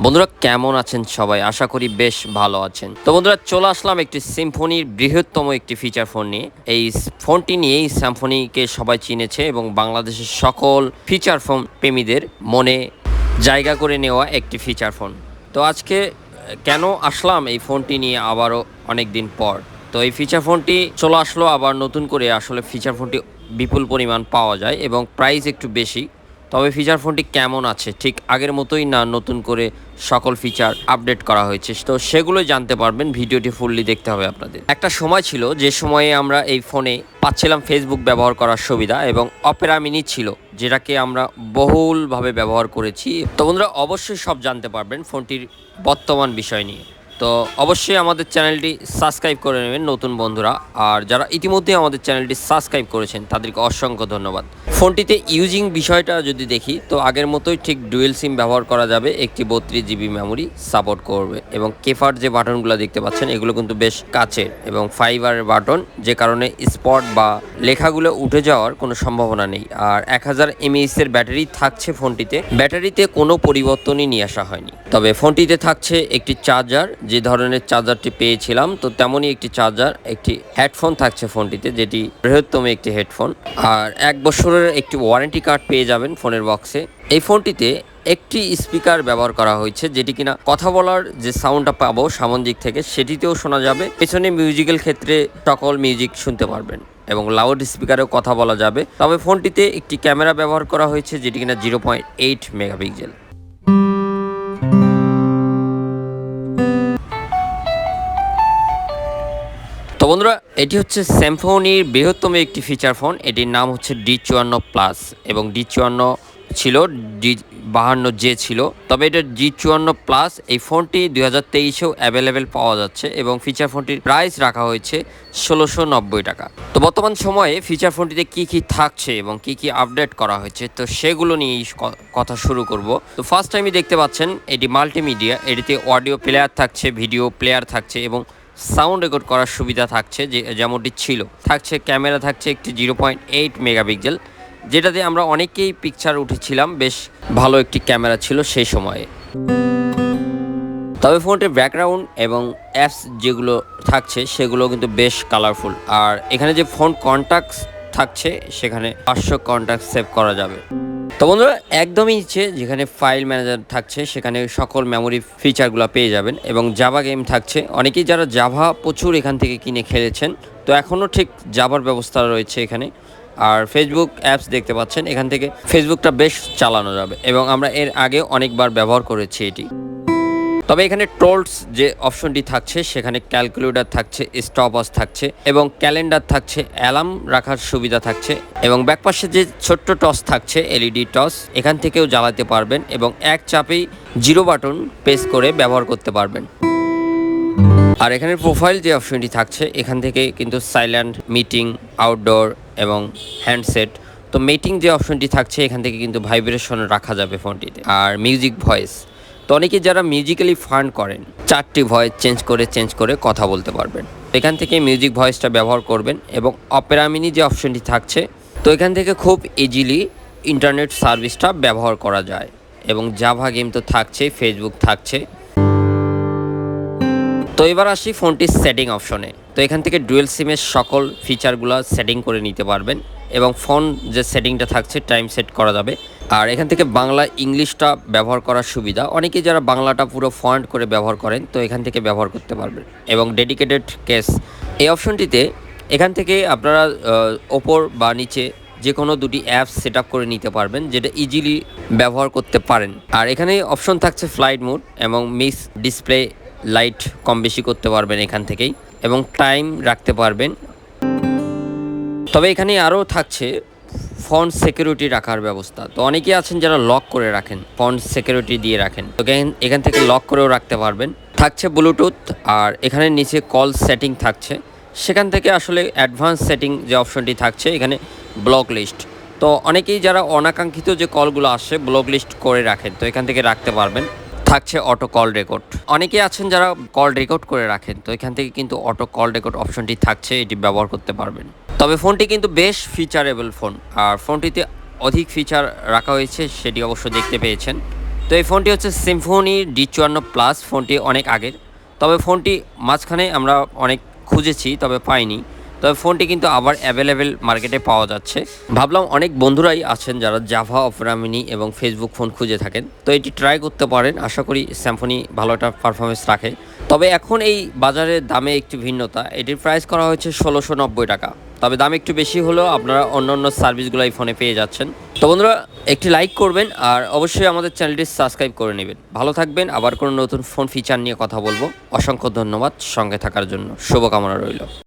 বন্ধুরা কেমন আছেন সবাই? আশা করি বেশ ভালো আছেন। তো বন্ধুরা চলে আসলাম একটি সিম্ফনির বৃহত্তম একটি ফিচার ফোন নিয়ে। এই ফোনটি নিয়েই সিম্ফনিকে সবাই চিনেছে এবং বাংলাদেশের সকল ফিচার ফোন প্রেমীদের মনে জায়গা করে নেওয়া একটি ফিচার ফোন। তো আজকে কেন আসলাম এই ফোনটি নিয়ে আবারও অনেক দিন পর। তো এই ফিচার ফোনটি চলে আসলো আবার নতুন করে। আসলে ফিচার ফোনটি বিপুল পরিমাণ পাওয়া যায় এবং প্রাইস একটু বেশি। তবে ফিচার ফোনটি কেমন আছে, ঠিক আগের মতোই না নতুন করে সকল ফিচার আপডেট করা হয়েছে, তো সেগুলোই জানতে পারবেন। ভিডিওটি ফুললি দেখতে হবে আপনাদের। একটা সময় ছিল যে সময়ে আমরা এই ফোনে পাচ্ছিলাম ফেসবুক ব্যবহার করার সুবিধা এবং অপেরা মিনি ছিল, যেটাকে আমরা বহুলভাবে ব্যবহার করেছি। তো বন্ধুরা অবশ্যই সব জানতে পারবেন ফোনটির বর্তমান বিষয় নিয়ে। তো অবশ্যই আমাদের চ্যানেলটি সাবস্ক্রাইব করে নেবেন নতুন বন্ধুরা, আর যারা ইতিমধ্যে আমাদের চ্যানেলটি সাবস্ক্রাইব করেছেন তাদেরকে অসংখ্য ধন্যবাদ। ফোনটিতে ইউজিং বিষয়টা যদি দেখি, তো আগের মতোই ঠিক ডুয়েল সিম ব্যবহার করা যাবে, একটি 32 GB মেমোরি সাপোর্ট করবে এবং কেফার যে বাটনগুলো দেখতে পাচ্ছেন এগুলো কিন্তু বেশ কাছের এবং ফাইবারের বাটন, যে কারণে স্পট বা লেখাগুলো উঠে যাওয়ার কোনো সম্ভাবনা নেই। আর 1000 mAh এর ব্যাটারি থাকছে ফোনটিতে। ব্যাটারিতে কোনো পরিবর্তনই নিয়ে আসা হয়নি, তবে ফোনটিতে থাকছে একটি চার্জার। যে ধরনের চার্জারটি পেয়েছিলাম তো তেমনই একটি চার্জার, একটি হেডফোন থাকছে ফোনটিতে, যেটি বৃহত্তম একটি হেডফোন। আর 1 বছরের একটি ওয়ারেন্টি কার্ড পেয়ে যাবেন ফোনের বক্সে। এই ফোনটিতে একটি স্পিকার ব্যবহার করা হয়েছে, যেটি কিনা কথা বলার যে সাউন্ডটা পাবো সামন দিক থেকে সেটিতেও শোনা যাবে। পেছনে মিউজিক্যাল ক্ষেত্রে সকল মিউজিক শুনতে পারবেন এবং লাউড স্পিকারেও কথা বলা যাবে। তবে ফোনটিতে একটি ক্যামেরা ব্যবহার করা হয়েছে, যেটি কিনা 0.8 মেগাপিক্সেল। তো বন্ধুরা এটি হচ্ছে সিম্ফনির বৃহত্তম একটি ফিচার ফোন। এটির নাম হচ্ছে D54 এবং D54 ছিল, D52J ছিল, তবে এটা D54। এই ফোনটি 2023-এও অ্যাভেলেবেল পাওয়া যাচ্ছে এবং ফিচার ফোনটির প্রাইস রাখা হয়েছে 1690 টাকা। তো বর্তমান সময়ে ফিচার ফোনটিতে কি কি থাকছে এবং কি কি আপডেট করা হয়েছে, তো সেগুলো নিয়েই কথা শুরু করব। তো ফার্স্ট টাইমই দেখতে পাচ্ছেন এটি মাল্টিমিডিয়া। এটিতে অডিও প্লেয়ার থাকছে, ভিডিও প্লেয়ার থাকছে এবং সাউন্ড রেকর্ড করার সুবিধা থাকছে, যেমনটি ছিল। থাকছে ক্যামেরা, থাকছে একটি 0.8 মেগাপিক্সেল, যেটাতে আমরা অনেকেই পিকচার উঠেছিলাম। বেশ ভালো একটি ক্যামেরা ছিল সেই সময়ে। তবে ফোনটির ব্যাকগ্রাউন্ড এবং অ্যাপস যেগুলো থাকছে সেগুলো কিন্তু বেশ কালারফুল। আর এখানে যে ফোন কন্ট্যাক্টস থাকছে সেখানে 500 কন্ট্যাক্ট সেভ করা যাবে। তো বন্ধুরা একদমই নিচে যেখানে ফাইল ম্যানেজার থাকছে সেখানে সকল মেমোরি ফিচারগুলো পেয়ে যাবেন এবং জাভা গেম থাকছে। অনেকেই যারা জাভা প্রচুর এখান থেকে কিনে খেলেছেন, তো এখনও ঠিক জাভার ব্যবস্থা রয়েছে এখানে। আর ফেসবুক অ্যাপস দেখতে পাচ্ছেন, এখান থেকে ফেসবুকটা বেশ চালানো যাবে এবং আমরা এর আগে অনেকবার ব্যবহার করেছি এটি। তবে এখানে টোলস যে অপশনটি থাকছে সেখানে ক্যালকুলেটর থাকছে, স্টপওয়াচ থাকছে এবং ক্যালেন্ডার থাকছে, অ্যালার্ম রাখার সুবিধা থাকছে এবং ব্যাকপাশে যে ছোট্ট টর্চ থাকছে এলইডি টর্চ, এখান থেকেও জ্বালাতে পারবেন এবং এক চাপেই 0 বাটন প্রেস করে ব্যবহার করতে পারবেন। আর এখানে প্রোফাইল যে অপশনটি থাকছে এখান থেকে কিন্তু সাইলেন্ট, মিটিং, আউটডোর এবং হ্যান্ডসেট। তো মিটিং যে অপশনটি থাকছে এখান থেকে কিন্তু ভাইব্রেশন রাখা যাবে ফোনটিতে। আর মিউজিক ভয়েস, তো অনেকে যারা মিউজিক্যালি ফান করেন 4টি ভয়েস চেঞ্জ করে কথা বলতে পারবেন। এখান থেকে মিউজিক ভয়েসটা ব্যবহার করবেন এবং অপেরা মিনি যে অপশনটি থাকছে, তো এখান থেকে খুব ইজিলি ইন্টারনেট সার্ভিসটা ব্যবহার করা যায় এবং জাভা গেম তো থাকছে, ফেসবুক থাকছে। তো এবার আসি ফোনটির সেটিং অপশনে। তো এখান থেকে ডুয়েল সিমের সকল ফিচারগুলো সেটিং করে নিতে পারবেন এবং ফোন যে সেটিংটা থাকছে টাইম সেট করা যাবে। আর এখান থেকে বাংলা ইংলিশটা ব্যবহার করার সুবিধা, অনেকেই যারা বাংলাটা পুরো ফন্ট করে ব্যবহার করেন তো এখান থেকে ব্যবহার করতে পারবেন এবং ডেডিকেটেড কেস এই অপশনটিতে এখান থেকে আপনারা ওপর বা নিচে যে কোনো দুটি অ্যাপস সেট আপ করে নিতে পারবেন, যেটা ইজিলি ব্যবহার করতে পারেন। আর এখানে অপশন থাকছে ফ্লাইট মোড এবং মিক্স ডিসপ্লে, লাইট কম বেশি করতে পারবেন এখান থেকেই এবং টাইম রাখতে পারবেন। তবে এখানে আরও থাকছে ফোন সিকিউরিটি রাখার ব্যবস্থা। তো অনেকেই আছেন যারা লক করে রাখেন, ফোন সিকিউরিটি দিয়ে রাখেন, তো এখান থেকে লক করেও রাখতে পারবেন। থাকছে ব্লুটুথ আর এখানে নিচে কল সেটিং থাকছে, সেখান থেকে আসলে অ্যাডভান্স সেটিং যে অপশনটি থাকছে এখানে ব্লক লিস্ট। তো অনেকেই যারা অনাকাঙ্ক্ষিত যে কলগুলো আসে ব্লক লিস্ট করে রাখেন, তো এখান থেকে রাখতে পারবেন। থাকছে অটো কল রেকর্ড, অনেকেই আছেন যারা কল রেকর্ড করে রাখেন, তো এখান থেকে কিন্তু অটো কল রেকর্ড অপশনটি থাকছে, এটি ব্যবহার করতে পারবেন। তবে ফোনটি কিন্তু বেশ ফিচারেবল ফোন, আর ফোনটিতে অধিক ফিচার রাখা হয়েছে সেটি অবশ্য দেখতে পেয়েছেন। তো এই ফোনটি হচ্ছে সিম্ফনি D54+। ফোনটি অনেক আগের, তবে ফোনটি মাঝখানে আমরা অনেক খুঁজেছি তবে পাইনি। তবে ফোনটি কিন্তু আবার অ্যাভেলেবেল মার্কেটে পাওয়া যাচ্ছে। ভাবলাম অনেক বন্ধুরাই আছেন যারা জাভা, অপেরা মিনি এবং ফেসবুক ফোন খুঁজে থাকেন, তো এটি ট্রাই করতে পারেন। আশা করি সিম্ফনি ভালো একটা পারফরমেন্স রাখে। তবে এখন এই বাজারের দামে একটু ভিন্নতা, এটির প্রাইস করা হয়েছে 1690 টাকা। তবে দাম একটু বেশি হলেও আপনারা অন্য সার্ভিসগুলো এই ফোনে পেয়ে যাচ্ছেন। তো বন্ধুরা, একটি লাইক করবেন আর অবশ্যই আমাদের চ্যানেলটি সাবস্ক্রাইব করে নেবেন। ভালো থাকবেন, আবার কোনো নতুন ফোন ফিচার নিয়ে কথা বলবো। অসংখ্য ধন্যবাদ সঙ্গে থাকার জন্য, শুভকামনা রইল।